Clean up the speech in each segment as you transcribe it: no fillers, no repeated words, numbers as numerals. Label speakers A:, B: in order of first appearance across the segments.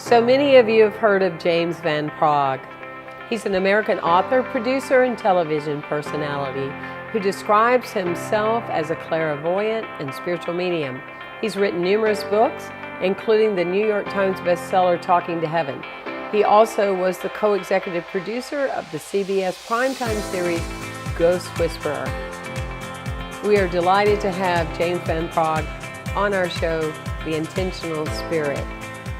A: So many of you have heard of James Van Praagh. He's an American author, producer, and television personality who describes himself as a clairvoyant and spiritual medium. He's written numerous books, including the New York Times bestseller Talking to Heaven. He also was the co-executive producer of the CBS primetime series Ghost Whisperer. We are delighted to have James Van Praagh on our show, The Intentional Spirit.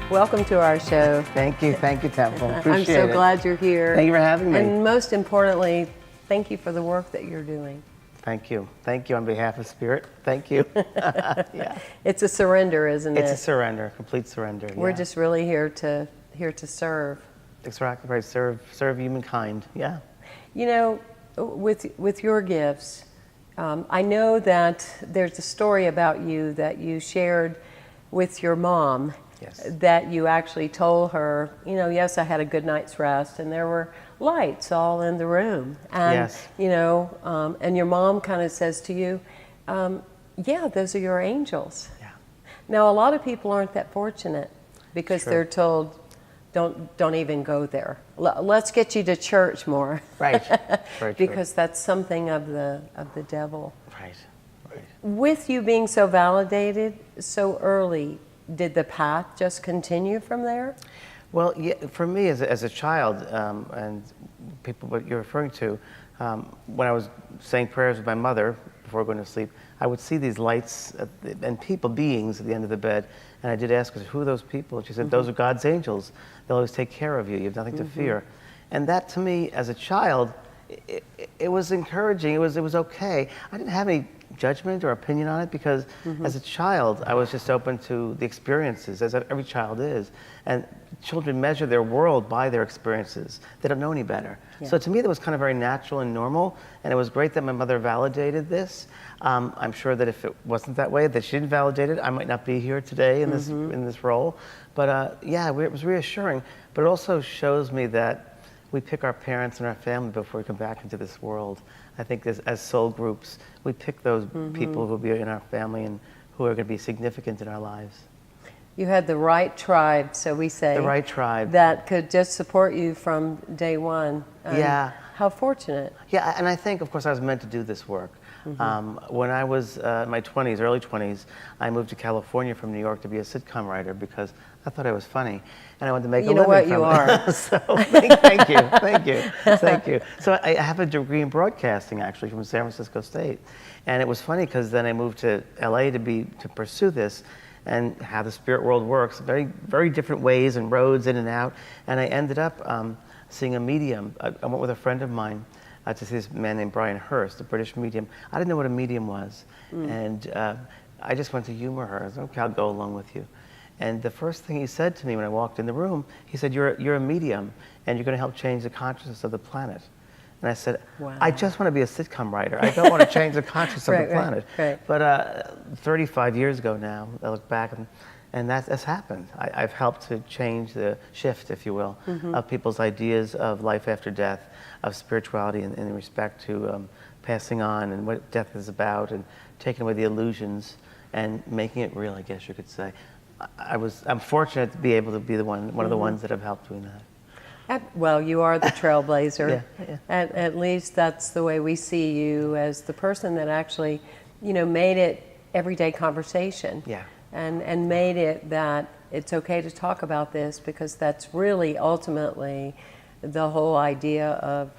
A: Welcome to our show.
B: Thank you, Temple.
A: I'm so glad you're here.
B: Thank you for having me.
A: And most importantly, thank you for the work that you're doing.
B: Thank you on behalf of Spirit. Thank you. Yeah.
A: It's a surrender, isn't it?
B: It's a surrender, complete surrender.
A: We're just really here to serve.
B: Exactly right. Serve humankind. Yeah.
A: You know, with your gifts, I know that there's a story about you that you shared with your mom.
B: Yes.
A: That you actually told her, you know, yes, I had a good night's rest, and there were lights all in the room. And,
B: yes.
A: You know, and your mom kind of says to you, yeah, those are your angels.
B: Yeah.
A: Now, a lot of people aren't that fortunate because they're told, don't even go there. Let's get you to church more.
B: Right. Very true.
A: Because that's something of the devil.
B: Right.
A: With you being so validated so early, did the path just continue from there?
B: Well, yeah, for me as a child, and people what you're referring to, when I was saying prayers with my mother before going to sleep, I would see these lights and beings at the end of the bed, and I did ask her, who are those people? And she said, those are God's angels. They'll always take care of you. You have nothing to fear. And that, to me, as a child, it was encouraging. It was okay. I didn't have any judgment or opinion on it because as a child I was just open to the experiences, as every child is, and children measure their world by their experiences. They don't know any better. Yeah. So to me that was kind of very natural and normal, and it was great that my mother validated this. I'm sure that if it wasn't that way, that she didn't validate it, I might not be here today in this role. But yeah, it was reassuring, but it also shows me that we pick our parents and our family before we come back into this world. I think as soul groups, we pick those people who will be in our family and who are going to be significant in our lives.
A: You had the right tribe, so we say.
B: The right tribe.
A: That could just support you from day one.
B: Yeah.
A: How fortunate.
B: Yeah, and I think, of course, I was meant to do this work. When I was in my 20s, early 20s, I moved to California from New York to be a sitcom writer because I thought I was funny, and I wanted to make a living from it.
A: You know what, you are.
B: So, thank you. So I have a degree in broadcasting, actually, from San Francisco State. And it was funny because then I moved to LA to pursue this and how the spirit world works, very, very different ways and roads in and out. And I ended up seeing a medium. I went with a friend of mine to see this man named Brian Hurst, a British medium. I didn't know what a medium was. And I just went to humor her. I said, okay, I'll go along with you. And the first thing he said to me when I walked in the room, he said, you're a medium, and you're going to help change the consciousness of the planet. And I said, wow. I just want to be a sitcom writer. I don't want to change the consciousness of the planet.
A: Right.
B: But 35 years ago now, I look back, and that's happened. I've helped to change the shift, if you will, of people's ideas of life after death, of spirituality in respect to passing on and what death is about, and taking away the illusions and making it real, I guess you could say. I'm fortunate to be able to be one of the ones that have helped doing that.
A: Well, you are the trailblazer.
B: Yeah.
A: At least that's the way we see you, as the person that actually, you know, made it everyday conversation.
B: Yeah.
A: And made it that it's okay to talk about this, because that's really ultimately the whole idea of,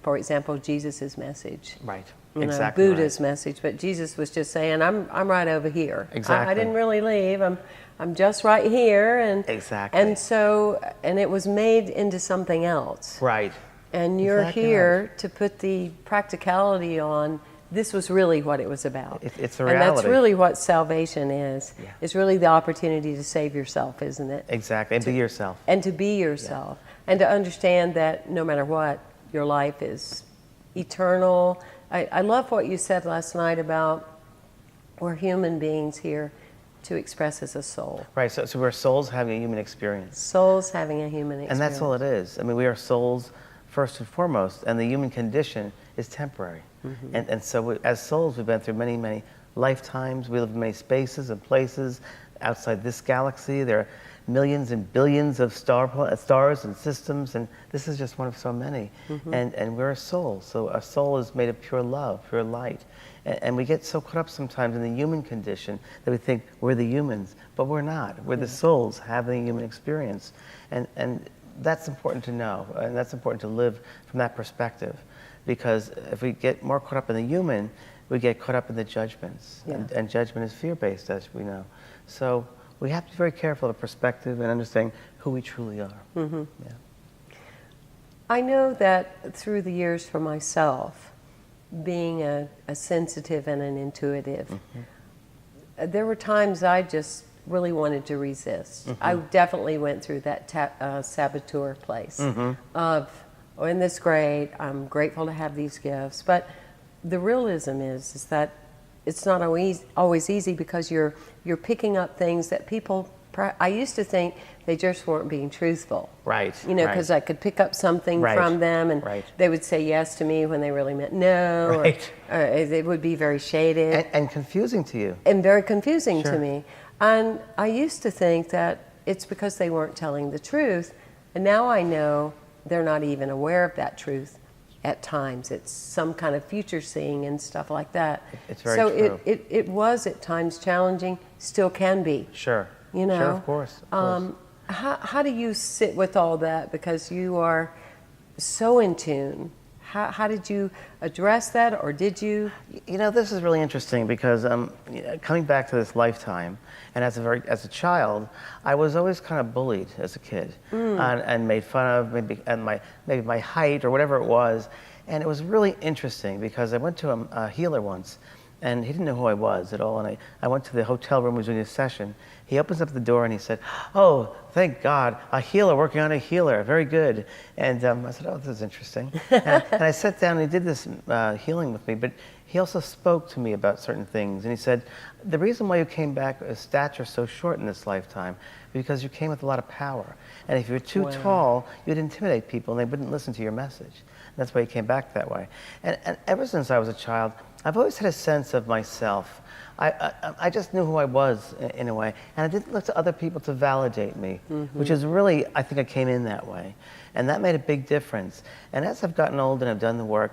A: for example, Jesus's message.
B: Right.
A: You know,
B: exactly.
A: Buddha's message, but Jesus was just saying, "I'm right over here.
B: Exactly.
A: I didn't really leave. I'm just right here." And
B: exactly.
A: And so, and it was made into something else.
B: Right.
A: And you're here to put the practicality on. This was really what it was about.
B: It's a reality.
A: And that's really what salvation is.
B: Yeah.
A: It's really the opportunity to save yourself, isn't it?
B: Exactly. And be yourself.
A: And to be yourself. Yeah. And to understand that no matter what, your life is eternal. I love what you said last night about we're human beings here to express as a soul.
B: Right, so we're souls having a human experience.
A: Souls having a human experience.
B: And that's all it is. I mean, we are souls first and foremost, and the human condition is temporary. And so as souls, we've been through many, many lifetimes. We live in many spaces and places outside this galaxy. There are millions and billions of stars and systems, and this is just one of so many. And we're a soul, so a soul is made of pure love, pure light. And we get so caught up sometimes in the human condition that we think we're the humans, but we're not. We're the souls having a human experience. And that's important to know, and that's important to live from that perspective. Because if we get more caught up in the human, we get caught up in the judgments. And judgment is fear-based, as we know. So we have to be very careful of perspective and understanding who we truly are. Yeah.
A: I know that through the years for myself, being a sensitive and an intuitive, there were times I just really wanted to resist. I definitely went through that saboteur place of, oh, isn't this great? I'm grateful to have these gifts. But the realism is that it's not always easy, because you're picking up things that people, I used to think they just weren't being truthful.
B: Right.
A: You know, because I could pick up something from them, and they would say yes to me when they really meant no.
B: Right.
A: Or it would be very shaded.
B: And confusing to you.
A: And very confusing to me. And I used to think that it's because they weren't telling the truth. And now I know they're not even aware of that truth at times. It's some kind of future seeing and stuff like that.
B: It's very true.
A: So it was at times challenging, still can be.
B: Sure.
A: You know?
B: Sure, of course.
A: How do you sit with all that? Because you are so in tune. How did you address that, or did you?
B: You know, this is really interesting, because coming back to this lifetime, and as a child, I was always kind of bullied as a kid, and made fun of, maybe my height or whatever it was. And it was really interesting, because I went to a healer once, and he didn't know who I was at all. And I went to the hotel room, we was doing a session. He opens up the door and he said, "Oh, thank God, a healer working on a healer, very good." And I said, "Oh, this is interesting." and I sat down and he did this healing with me, but he also spoke to me about certain things. And he said, "The reason why you came back a stature so short in this lifetime, because you came with a lot of power. And if you were too tall, you'd intimidate people and they wouldn't listen to your message. And that's why you came back that way." And ever since I was a child, I've always had a sense of myself. I just knew who I was in a way, and I didn't look to other people to validate me, which is really, I think I came in that way. And that made a big difference. And as I've gotten older and I've done the work,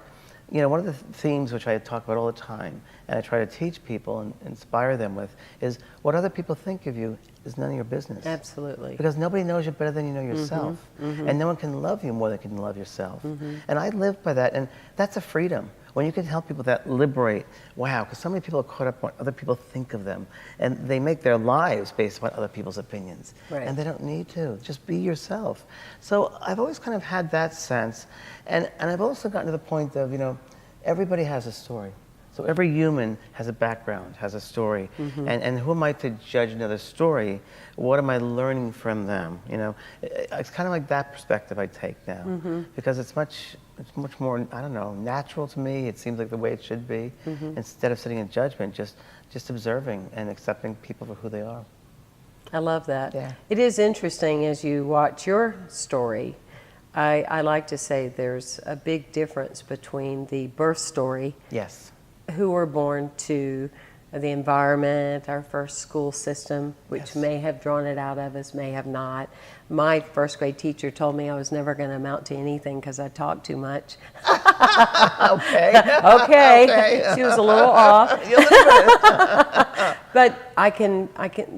B: you know, one of the themes which I talk about all the time, and I try to teach people and inspire them with, is what other people think of you is none of your business.
A: Absolutely.
B: Because nobody knows you better than you know yourself. And no one can love you more than you can love yourself. And I live by that, and that's a freedom. When you can help people that liberate, wow, because so many people are caught up on what other people think of them, and they make their lives based on other people's opinions. And they don't need to. Just be yourself. So I've always kind of had that sense, and I've also gotten to the point of, you know, everybody has a story. So every human has a background, has a story. And who am I to judge another story? What am I learning from them? You know, it's kind of like that perspective I take now, because it's much more, I don't know, natural to me. It seems like the way it should be. Instead of sitting in judgment, just observing and accepting people for who they are.
A: I love that.
B: Yeah.
A: It is interesting as you watch your story. I like to say there's a big difference between the birth story.
B: Yes.
A: Who were born to the environment, our first school system, which may have drawn it out of us, may have not. My first grade teacher told me I was never going to amount to anything because I talked too much. Okay. She was a little off. But I can,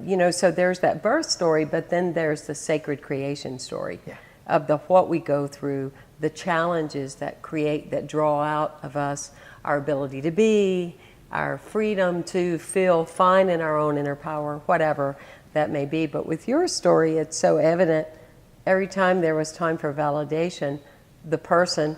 A: you know, so there's that birth story, but then there's the sacred creation story of what we go through, the challenges that draw out of us our ability to be, our freedom to feel fine in our own inner power, whatever that may be. But with your story, it's so evident. Every time there was time for validation, the person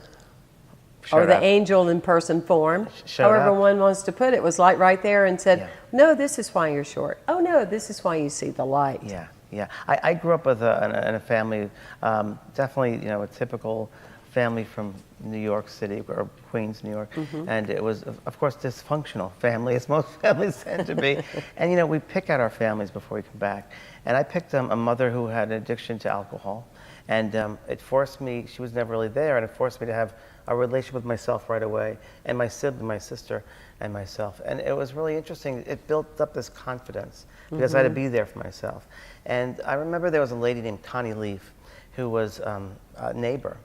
A: or the angel in person form, however one wants to put it, was like right there and said, "No, this is why you're short. Oh no, this is why you see the light." Yeah.
B: I grew up with in a family, definitely, you know, a typical family from New York City, or Queens, New York, and it was, of course, dysfunctional family, as most families tend to be. And you know, we pick out our families before we come back. And I picked a mother who had an addiction to alcohol, And it forced me, she was never really there, and it forced me to have a relationship with myself right away, and my sibling, my sister, and myself. And it was really interesting. It built up this confidence because I had to be there for myself. And I remember there was a lady named Connie Leaf who was a neighbor.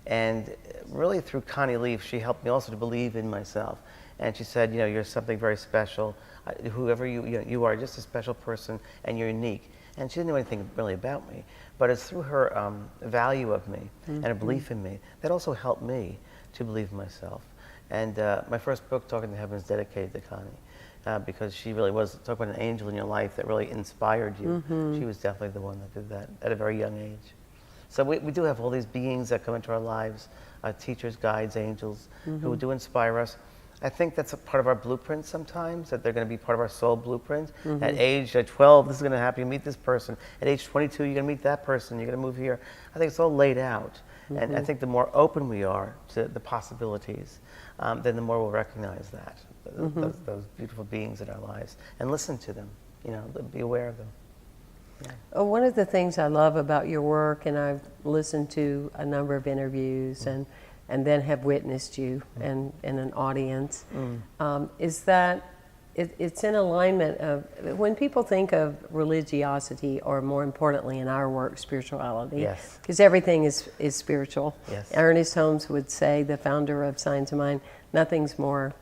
B: And really through Connie Leaf, she helped me also to believe in myself. And she said, you know, you're something very special. Whoever you are, just a special person, and you're unique. And she didn't know anything really about me. But it's through her value of me and a belief in me that also helped me to believe in myself. And my first book, Talking to Heaven, is dedicated to Connie because she really was, talk about an angel in your life that really inspired you. She was definitely the one that did that at a very young age. So we do have all these beings that come into our lives, teachers, guides, angels, who do inspire us. I think that's a part of our blueprint sometimes, that they're going to be part of our soul blueprint. At 12, this is going to happen. You meet this person. At age 22, you're going to meet that person. You're going to move here. I think it's all laid out. And I think the more open we are to the possibilities, then the more we'll recognize that, those beautiful beings in our lives, and listen to them, you know, be aware of them. Yeah.
A: One of the things I love about your work, and I've listened to a number of interviews and then have witnessed you in an audience, is that it's in alignment of, when people think of religiosity, or more importantly in our work, spirituality, because everything is spiritual. Ernest Holmes would say, the founder of Science of Mind, nothing's more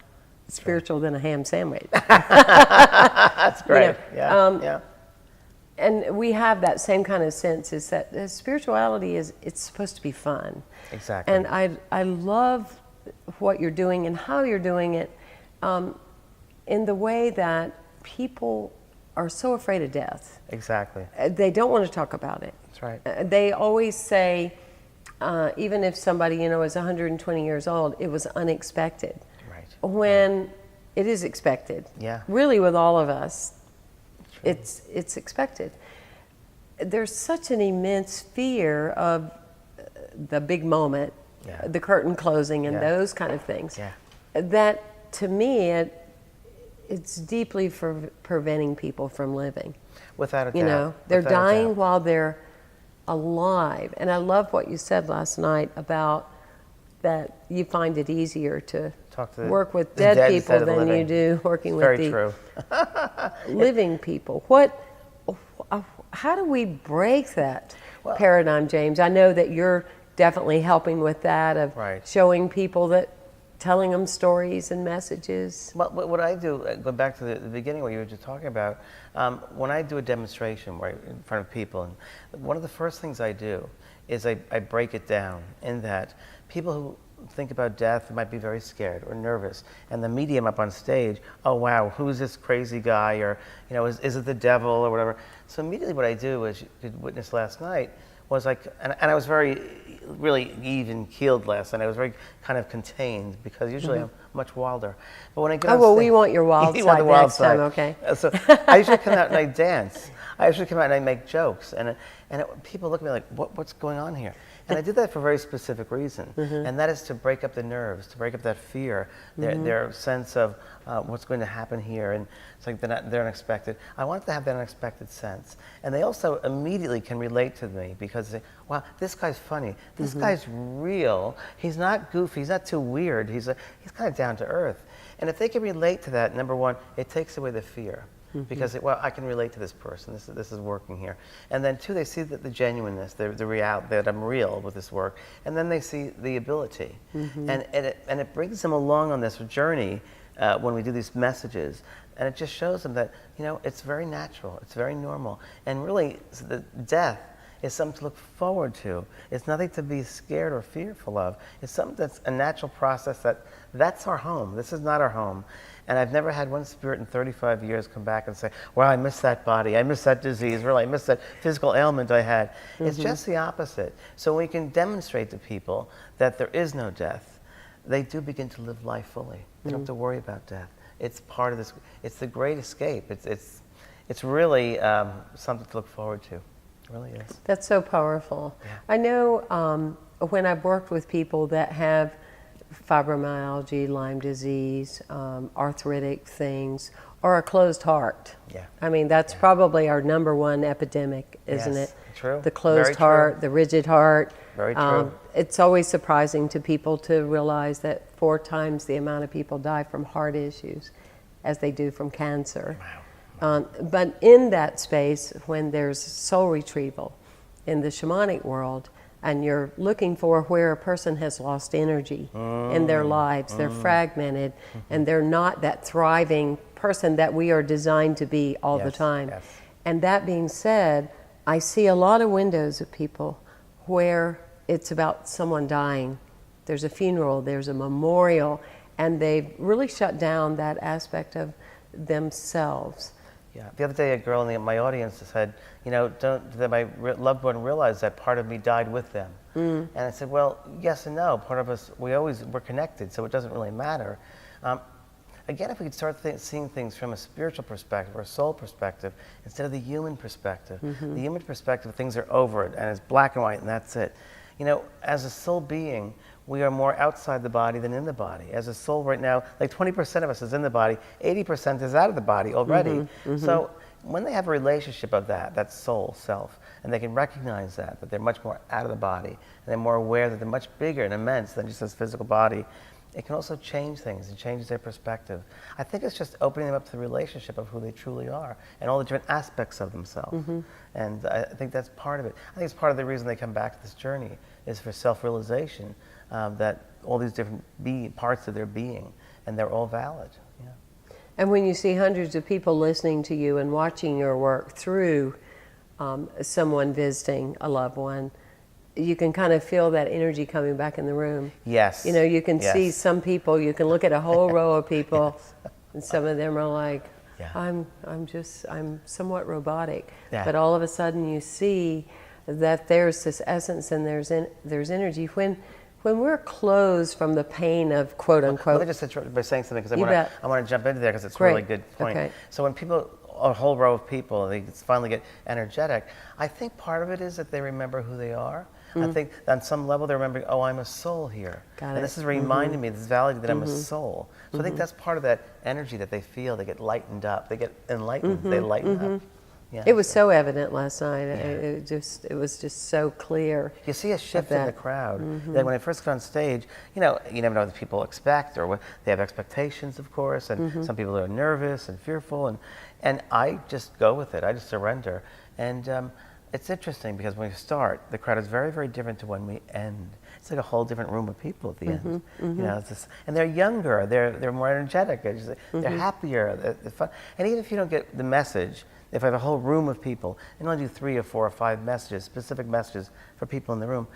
A: spiritual than a ham sandwich.
B: That's great.
A: You know, and we have that same kind of sense, is that spirituality it's supposed to be fun.
B: Exactly.
A: And I love what you're doing and how you're doing it, in the way that people are so afraid of death.
B: Exactly.
A: They don't want to talk about it.
B: That's right.
A: They always say, even if somebody, you know, is 120 years old, it was unexpected.
B: Right.
A: When it is expected.
B: Yeah.
A: Really, with all of us, it's expected. There's such an immense fear of the big moment, the curtain closing, and those kind of things. That, to me, it's deeply preventing people from living.
B: Without a doubt.
A: You know, they're dying while they're alive. And I love what you said last night about that you find it easier to work with dead people than you do working with the living people. How do we break that paradigm, James? I know that you're definitely helping with that, of showing people that, telling them stories and messages.
B: Well, what I do, going back to the beginning, what you were just talking about, when I do a demonstration right in front of people, and one of the first things I do is I break it down in that people who think about death might be very scared or nervous, and the medium up on stage, oh wow, who's this crazy guy, or you know, is it the devil or whatever. So immediately what I do, as you could witness last night, was like, and I was really even keeled last night. I was very kind of contained, because usually I'm much wilder. But when I get on stage,
A: we want your wild side next time, okay?
B: So I usually come out and I dance. I usually come out and I make jokes, and people look at me like, what's going on here? And I did that for a very specific reason, and that is to break up the nerves, to break up that fear, their sense of what's going to happen here, and it's like they're unexpected. I want them to have that unexpected sense, and they also immediately can relate to me, because they say, wow, this guy's funny, this guy's real, he's not goofy, he's not too weird, he's kind of down to earth. And if they can relate to that, number one, it takes away the fear. Because I can relate to this person. This is working here. And then two, they see the genuineness, the reality, that I'm real with this work. And then they see the ability, and it brings them along on this journey when we do these messages. And it just shows them that, you know, it's very natural, it's very normal, and really the death is something to look forward to. It's nothing to be scared or fearful of. It's something that's a natural process. That's our home. This is not our home. And I've never had one spirit in 35 years come back and say, well, I miss that body, I miss that disease, really, I miss that physical ailment I had. It's just the opposite. So we can demonstrate to people that there is no death. They do begin to live life fully. They don't have to worry about death. It's part of this, it's the great escape. It's really something to look forward to. It really is.
A: That's so powerful. I know when I've worked with people that have fibromyalgia, Lyme disease, arthritic things, or a closed heart.
B: Yeah.
A: I mean, that's probably our #1 epidemic, isn't
B: Yes,
A: it?
B: true.
A: The closed
B: Very
A: heart,
B: true.
A: the rigid heart.
B: Very true.
A: It's always surprising to people to realize that 4 times the amount of people die from heart issues as they do from cancer.
B: Wow.
A: But in that space, when there's soul retrieval in the shamanic world, and you're looking for where a person has lost energy in their lives, they're fragmented, and they're not that thriving person that we are designed to be all the time.
B: Yes.
A: And that being said, I see a lot of windows of people where it's about someone dying. There's a funeral, there's a memorial, and they've really shut down that aspect of themselves.
B: Yeah. The other day, a girl in my audience said, you know, that my loved one realized that part of me died with them. And I said, well, yes and no. Part of us, we're connected, so it doesn't really matter. Again, if we could start seeing things from a spiritual perspective or a soul perspective instead of the human perspective. The human perspective, things are over it, and it's black and white, and that's it. You know, as a soul being, we are more outside the body than in the body. As a soul right now, like 20% of us is in the body, 80% is out of the body already. So when they have a relationship of that soul, self, and they can recognize that they're much more out of the body, and they're more aware that they're much bigger and immense than just this physical body, it can also change things and change their perspective. I think it's just opening them up to the relationship of who they truly are and all the different aspects of themselves. And I think that's part of it. I think it's part of the reason they come back to this journey is for self-realization, that all these different parts of their being, and they're all valid. Yeah.
A: And when you see hundreds of people listening to you and watching your work through someone visiting a loved one, you can kind of feel that energy coming back in the room.
B: Yes.
A: You know, you can see
B: Yes.
A: some people, you can look at a whole row of people, and some of them are like,
B: Yeah.
A: I'm somewhat robotic.
B: Yeah.
A: But all of a sudden you see that there's this essence and there's energy. When we're closed from the pain of quote unquote.
B: Let me just interrupt by saying something, because
A: bet.
B: I want to jump into there because it's a
A: Great.
B: really good point.
A: Okay.
B: So when people, a whole row of people, they finally get energetic, I think part of it is that they remember who they are. I think on some level they're remembering, oh, I'm a soul here.
A: Got
B: and
A: it.
B: this is reminding me, this is validating that I'm a soul. So I think that's part of that energy that they feel. They get lightened up. They get enlightened. They lighten up. Yeah,
A: It was so evident last night. It was just so clear.
B: You see a shift in the crowd.
A: Mm-hmm.
B: Like when I first got on stage, you know, you never know what people expect, or what they have expectations, of course, and
A: Mm-hmm.
B: some people are nervous and fearful, and I just go with it. I just surrender. And it's interesting because when we start, the crowd is very, very different to when we end. It's like a whole different room of people at the end. You know, it's just, and they're younger, they're more energetic, they're happier, they're fun. And even if you don't get the message, if I have a whole room of people, and I'll do 3 or 4 or 5 messages, specific messages for people in the room,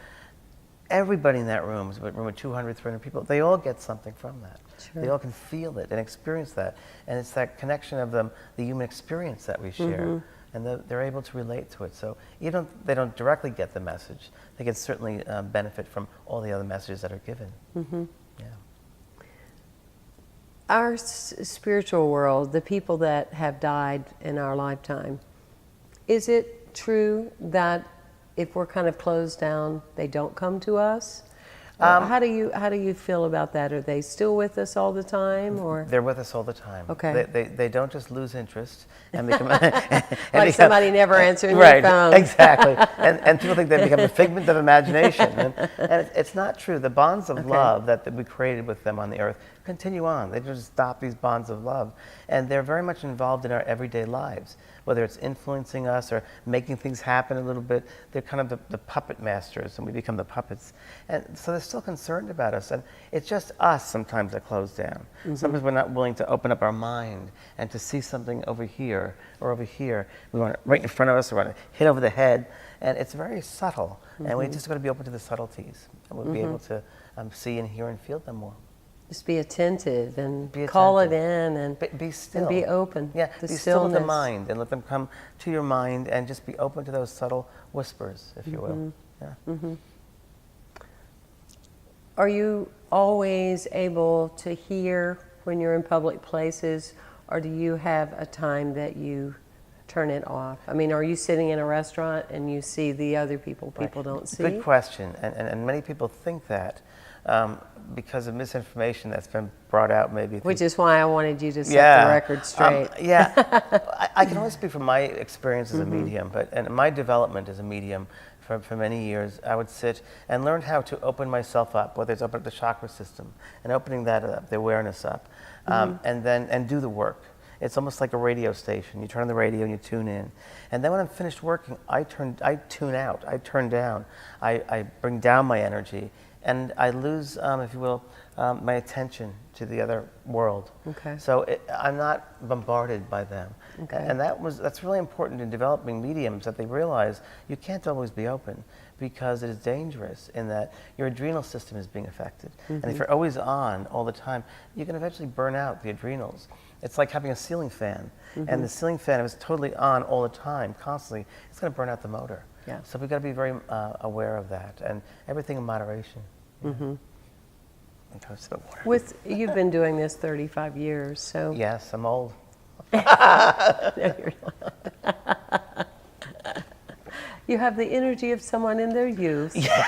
B: everybody in that room, a room with 200, 300 people, they all get something from that.
A: Sure.
B: They all can feel it and experience that. And it's that connection of the human experience that we share. And they're able to relate to it. So even if they don't directly get the message, they can certainly benefit from all the other messages that are given. Yeah.
A: Our spiritual world, the people that have died in our lifetime, is it true that if we're kind of closed down, they don't come to us? How do you feel about that? Are they still with us all the time, or
B: They're with us all the time.
A: Okay.
B: They don't just lose interest and become
A: like somebody never answering
B: right,
A: their phone?
B: Exactly. And people think they become a figment of imagination, and it's not true. The bonds of love that we created with them on the earth continue on. They just stop these bonds of love, and they're very much involved in our everyday lives. Whether it's influencing us or making things happen a little bit, they're kind of the puppet masters, and we become the puppets. And so they're still concerned about us, and it's just us sometimes that close down. Sometimes we're not willing to open up our mind and to see something over here or over here. We want it right in front of us, we want to hit over the head, and it's very subtle. And we just got to be open to the subtleties, and we'll be able to see and hear and feel them more.
A: just be attentive and
B: Be
A: call it
B: attentive.
A: in and
B: Be still.
A: and be open.
B: Yeah,
A: The
B: be still with the
A: stillness.
B: mind and let them come to your mind and just be open to those subtle whispers, if you will. Yeah.
A: Are you always able to hear when you're in public places, or do you have a time that you turn it off? I mean, are you sitting in a restaurant and you see the other people don't see?
B: Good question, and many people think that. because of misinformation that's been brought out maybe.
A: Which is why I wanted you to set the record straight.
B: I can only speak from my experience as a medium, and my development as a medium for many years, I would sit and learn how to open myself up, whether it's open up the chakra system and opening that up, the awareness up, and do the work. It's almost like a radio station. You turn on the radio and you tune in. And then when I'm finished working, I tune out, I turn down, I bring down my energy, and I lose, if you will, my attention to the other world.
A: Okay.
B: So I'm not bombarded by them.
A: Okay.
B: And that's really important in developing mediums, that they realize you can't always be open, because it is dangerous in that your adrenal system is being affected. And if you're always on all the time, you can eventually burn out the adrenals. It's like having a ceiling fan, and the ceiling fan, if it's totally on all the time, constantly, it's going to burn out the motor.
A: Yeah.
B: So we've got to be very aware of that, and everything in moderation. Okay, sip of water.
A: You've been doing this 35 years, so...
B: Yes, I'm old.
A: No, you're not. You have the energy of someone in their youth.
B: Yeah.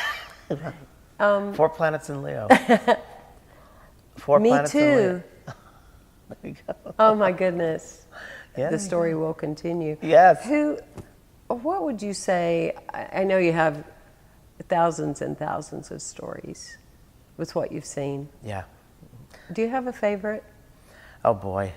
B: 4 planets in Leo. 4
A: Me
B: planets in Leo.
A: too.
B: There we go.
A: Oh my goodness.
B: Yeah,
A: The story will continue.
B: Yes.
A: What would you say, I know you have thousands and thousands of stories with what you've seen.
B: Yeah.
A: Do you have a favorite?
B: Oh boy.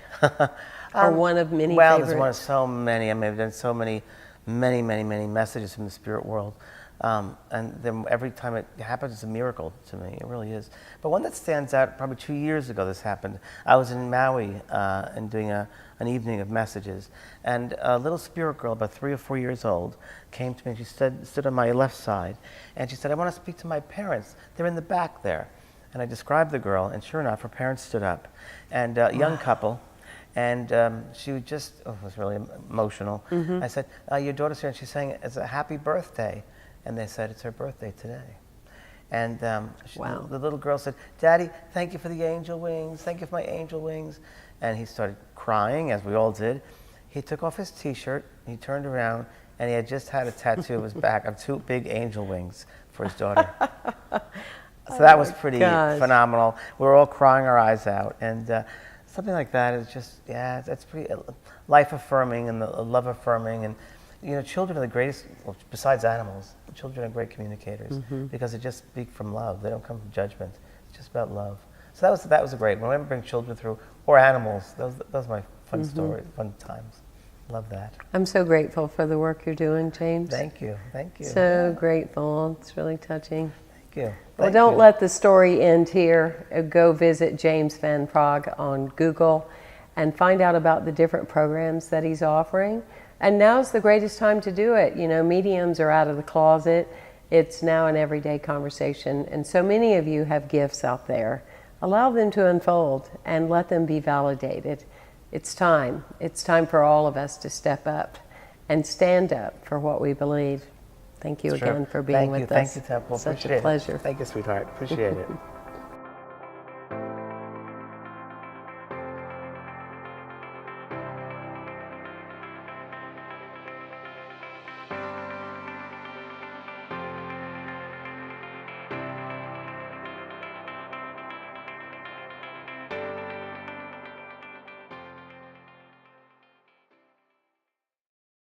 A: Or one of many
B: well,
A: favorites?
B: there's one of so many. I mean, I've done so many messages from the spirit world. And then every time it happens, it's a miracle to me. It really is. But one that stands out, probably 2 years ago this happened. I was in Maui and doing an evening of messages. And a little spirit girl, about 3 or 4 years old, came to me and she stood on my left side. And she said, I want to speak to my parents. They're in the back there. And I described the girl, and sure enough, her parents stood up. And a young couple. And she was was really emotional. I said, your daughter's here, and she's saying it's a happy birthday. And they said, it's her birthday today. And
A: Wow.
B: the little girl said, Daddy, thank you for the angel wings. Thank you for my angel wings. And he started crying, as we all did. He took off his T-shirt, he turned around, and he had just had a tattoo of his back of 2 big angel wings for his daughter. So that was pretty phenomenal. We were all crying our eyes out. And something like that is just, that's pretty life-affirming and love-affirming. And, you know, children are the greatest, well, besides animals, children are great communicators because they just speak from love. They don't come from judgment. It's just about love. So that was a great one. When I bring children through, or animals, those are my fun stories, fun times. Love that.
A: I'm so grateful for the work you're doing, James.
B: Thank you. Thank you.
A: So grateful. It's really touching.
B: Thank you.
A: Well, don't let the story end here. Go visit James Van Praagh on Google and find out about the different programs that he's offering. And now's the greatest time to do it. You know, mediums are out of the closet. It's now an everyday conversation. And so many of you have gifts out there. Allow them to unfold and let them be validated. It's time. It's time for all of us to step up and stand up for what we believe. Thank you again for being with us.
B: Thank you, Temple.
A: Such
B: Appreciate
A: a pleasure.
B: Thank you, sweetheart. Appreciate it.